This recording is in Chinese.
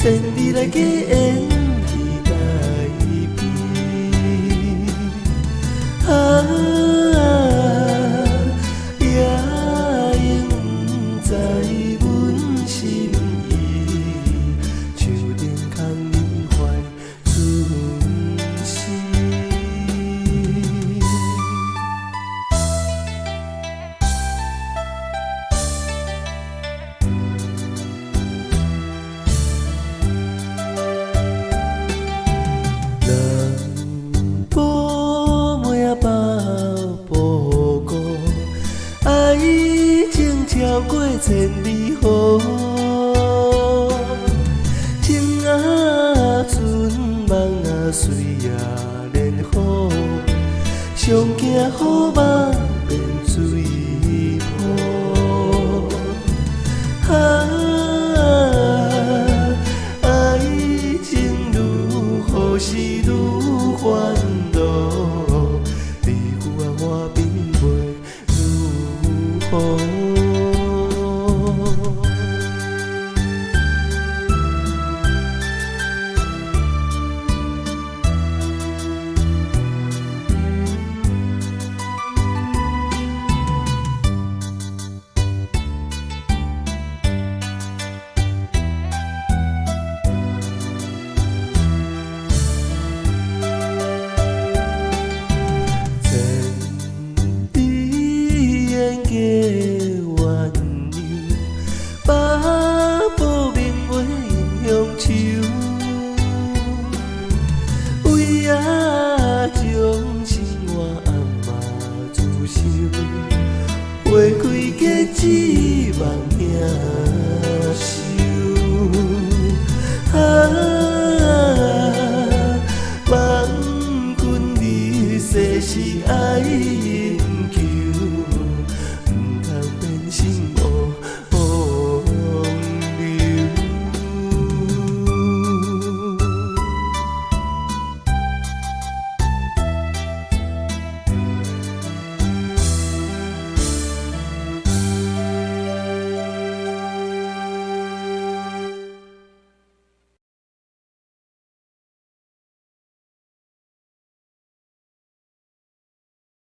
千里来结缘喜带悲。夜鶯毋知阮心意，树顶空吟怀春诗。南部妹北部哥，爱情超过千里河。情啊春，梦啊水啊莲花，上惊好梦变水波。爱情愈好是愈烦恼，离故乡并袂如何。结缘由，北部明月引乡愁。为啊将心我暗嘛自想，花开结子望兄